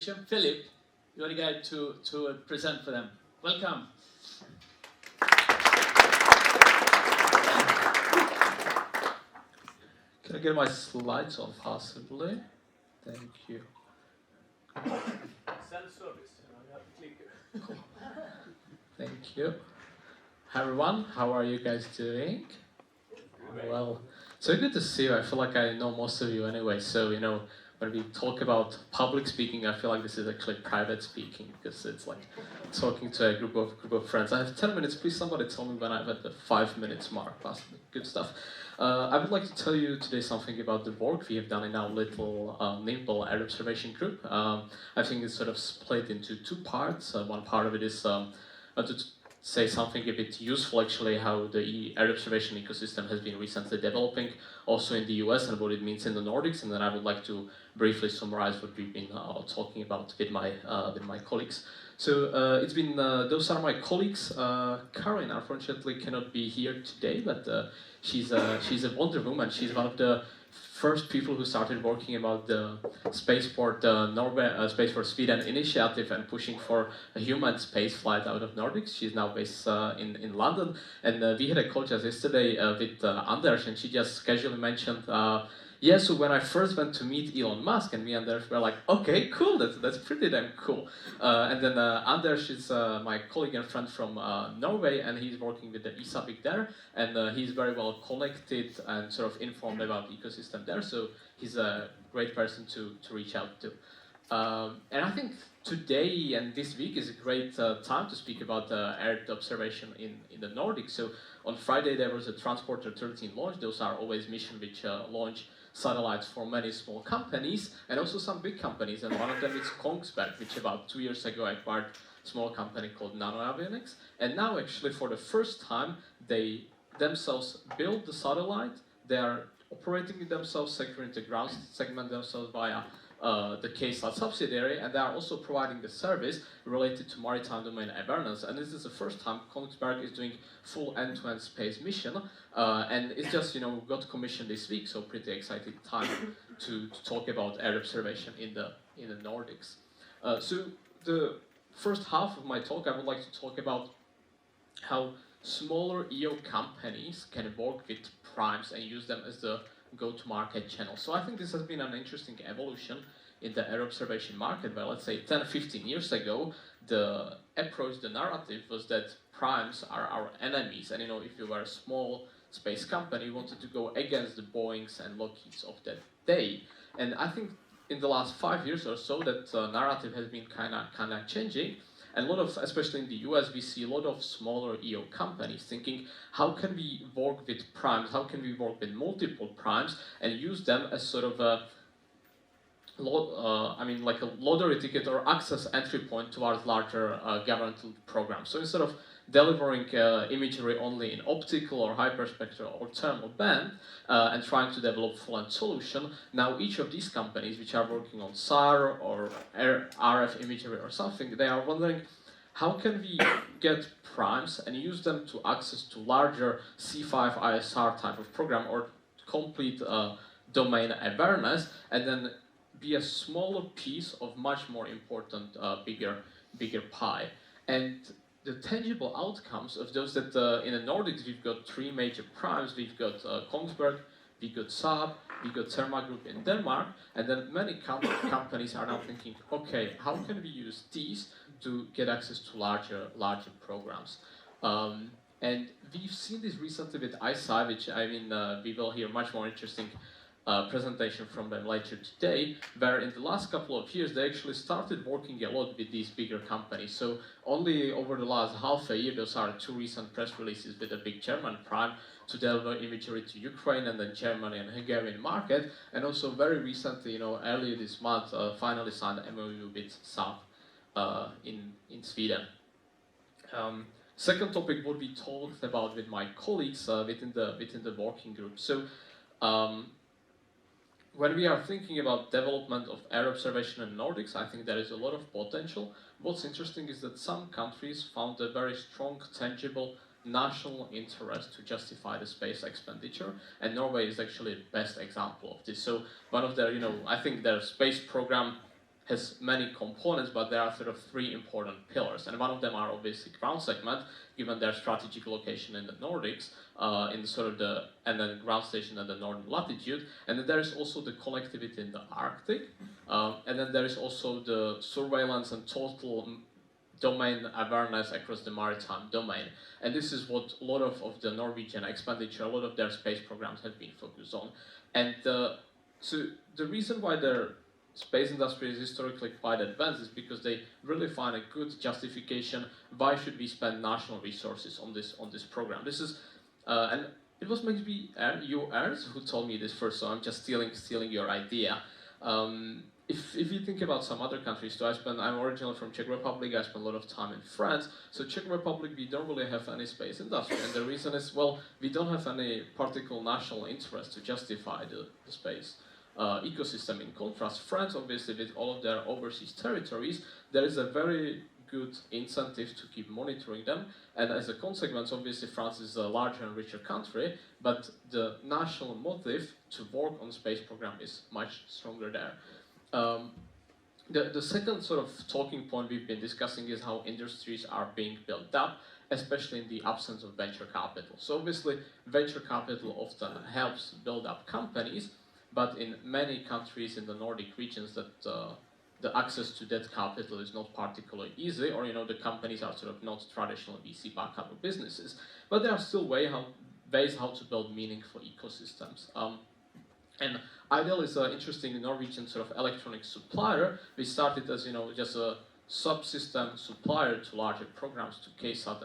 Filip, you're the guy to present for them. Welcome. Can I get my slides on possibly? Thank you. Self-service. You have to click. Thank you. Hi everyone, how are you guys doing? Well, so good to see you. I feel like I know most of you anyway, so when we talk about public speaking, I feel like this is actually private speaking because it's like talking to a group of friends. I have 10 minutes. Please, somebody tell me when I'm at the 5 minutes mark. Possibly. Good stuff. I would like to tell you today something about the work we have done in our little nimble air observation group. I think it's sort of split into two parts. One part of it is to say something a bit useful, actually, how the air observation ecosystem has been recently developing, also in the US, and what it means in the Nordics. And then I would like to briefly summarize what we've been talking about with my colleagues. So it's been those are my colleagues. Karin, unfortunately, cannot be here today, but she's a wonder woman. She's one of the first people who started working about the Spaceport Spaceport Sweden initiative and pushing for a human space flight out of Nordics. She's now based in London, and we had a call just yesterday with Anders, and she just casually mentioned, yeah, so when I first went to meet Elon Musk, and me and Anders were like, okay, cool, that's pretty damn cool. And then Anders is my colleague and friend from Norway, and he's working with the ISABIC there, and he's very well connected and sort of informed about the ecosystem there, so he's a great person to reach out to. And I think today and this week is a great time to speak about Earth observation in the Nordics. So on Friday there was a Transporter 13 launch. Those are always missions which launch satellites for many small companies and also some big companies. And one of them is Kongsberg, which about 2 years ago acquired a small company called Nanoavionics. And now actually for the first time they themselves build the satellite. They are operating it themselves, securing the ground segment themselves via the KSAT subsidiary, and they are also providing the service related to maritime domain awareness. And this is the first time Kongsberg is doing full end-to-end space mission, and it's just got commissioned this week, so pretty exciting time to talk about air observation in the Nordics. So the first half of my talk, I would like to talk about how smaller EO companies can work with primes and use them as the go-to-market channel. So I think this has been an interesting evolution in the air observation market, where let's say 10, 15 years ago, the approach, the narrative was that primes are our enemies. And if you were a small space company, you wanted to go against the Boeings and Lockheeds of that day. And I think in the last 5 years or so, that narrative has been kind of changing. And a lot of, especially in the US, we see a lot of smaller EO companies thinking, how can we work with primes? How can we work with multiple primes and use them as sort of a like a lottery ticket or access entry point towards larger governmental programs. So instead of delivering imagery only in optical or hyperspectral or thermal band and trying to develop full-end solution, now each of these companies which are working on SAR or RF imagery or something, they are wondering, how can we get primes and use them to access to larger C5 ISR type of program or complete domain awareness, and then be a smaller piece of much more important, bigger pie. And the tangible outcomes of those that in the Nordics, we've got three major primes. We've got Kongsberg, we've got Saab, we've got Therma Group in Denmark, and then many companies are now thinking, okay, how can we use these to get access to larger programs? And we've seen this recently with ISI, which we will hear much more interesting presentation from them later today, where in the last couple of years they actually started working a lot with these bigger companies. So only over the last half a year, those are two recent press releases with a big German prime to deliver imagery to Ukraine and then Germany and Hungarian market, and also very recently, earlier this month, finally signed an MOU with Saab in Sweden. Second topic would be talked about with my colleagues within the working group. So. When we are thinking about development of air observation in Nordics, I think there is a lot of potential. What's interesting is that some countries found a very strong, tangible national interest to justify the space expenditure, and Norway is actually the best example of this. So one of their, I think their space program has many components, but there are sort of three important pillars, and one of them are obviously ground segment, given their strategic location in the Nordics, in sort of and then ground station at the northern latitude, and then there is also the connectivity in the Arctic, and then there is also the surveillance and total domain awareness across the maritime domain. And this is what a lot of the Norwegian expenditure, a lot of their space programs have been focused on. And so the reason why their space industry is historically quite advanced is because they really find a good justification why should we spend national resources on this program. This is and it was maybe you, Ernst, who told me this first, so I'm just stealing your idea. If you think about some other countries, so I'm originally from Czech Republic, I spent a lot of time in France, so Czech Republic, we don't really have any space industry, and the reason is, well, we don't have any particular national interest to justify the space ecosystem. In contrast, France, obviously, with all of their overseas territories, there is a very good incentive to keep monitoring them, and as a consequence, obviously, France is a larger and richer country, but the national motive to work on the space program is much stronger there. The second sort of talking point we've been discussing is how industries are being built up, especially in the absence of venture capital. So obviously, venture capital often helps build up companies, but in many countries in the Nordic regions that the access to that capital is not particularly easy, or the companies are sort of not traditional VC-backed type of businesses, but there are still ways how to build meaningful ecosystems. And Ideal is an interesting Norwegian sort of electronic supplier. We started as just a subsystem supplier to larger programs, to KSAT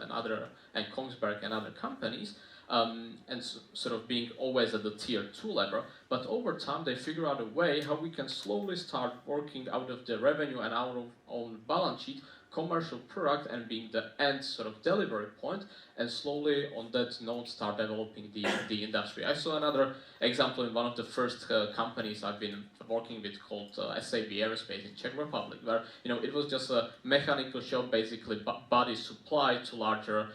and Kongsberg and other companies, and sort of being always at the tier 2 level. But over time, they figure out a way how we can slowly start working out of the revenue and our own balance sheet commercial product and being the end sort of delivery point, and slowly on that note start developing the industry. I saw another example in one of the first companies I've been working with called SAB Aerospace in Czech Republic, where it was just a mechanical shop, basically body supply to larger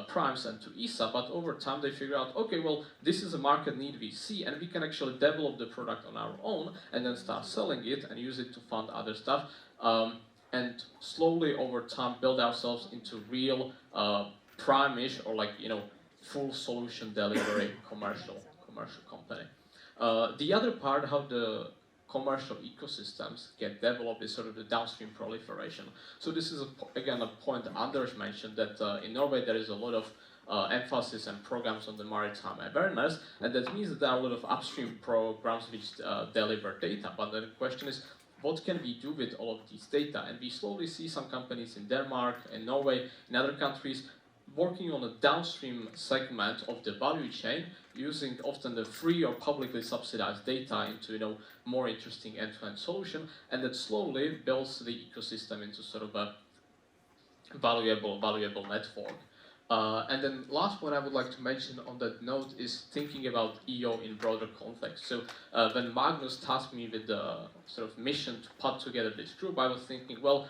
primes and to ESA, but over time they figure out, okay, well, this is a market need we see, and we can actually develop the product on our own and then start selling it and use it to fund other stuff. And slowly over time build ourselves into real prime-ish or full solution delivery commercial company. The other part, how the commercial ecosystems get developed, is sort of the downstream proliferation. So this is again a point Anders mentioned, that in Norway there is a lot of emphasis and programs on the maritime awareness, and that means that there are a lot of upstream programs which deliver data. But the question is, what can we do with all of these data? And we slowly see some companies in Denmark and Norway, in other countries, working on a downstream segment of the value chain, using often the free or publicly subsidized data into more interesting end-to-end solution, and that slowly builds the ecosystem into sort of a valuable network. And then last point I would like to mention on that note is thinking about EO in broader context. So when Magnus tasked me with the sort of mission to put together this group, I was thinking, well,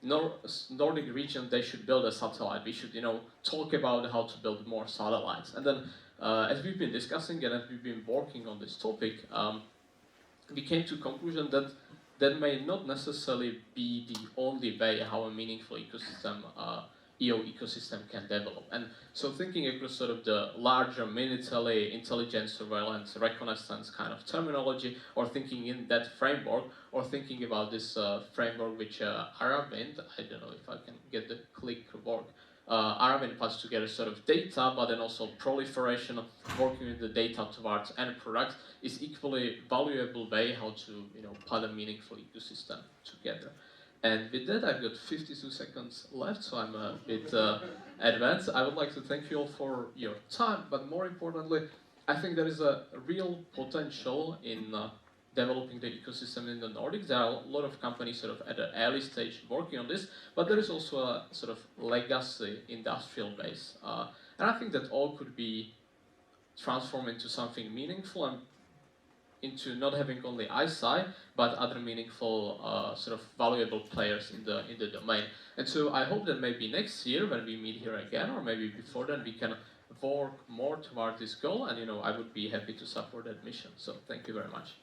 Nordic region, they should build a satellite. We should, talk about how to build more satellites. And then as we've been discussing and as we've been working on this topic, we came to conclusion that that may not necessarily be the only way how a meaningful EO ecosystem can develop. And so thinking across sort of the larger military intelligence, surveillance, reconnaissance kind of terminology, or thinking in that framework, or thinking about this framework which Aravind, I don't know if I can get the click work, Aravind puts together sort of data, but then also proliferation, working with the data towards end products, is equally valuable way how to put a meaningful ecosystem together. And with that, I've got 52 seconds left, so I'm a bit advanced. I would like to thank you all for your time, but more importantly, I think there is a real potential in developing the ecosystem in the Nordics. There are a lot of companies sort of at an early stage working on this, but there is also a sort of legacy industrial base. And I think that all could be transformed into something meaningful and into not having only ISI, but other meaningful sort of valuable players in the domain. And so I hope that maybe next year when we meet here again, or maybe before then, we can work more toward this goal, and I would be happy to support that mission. So thank you very much.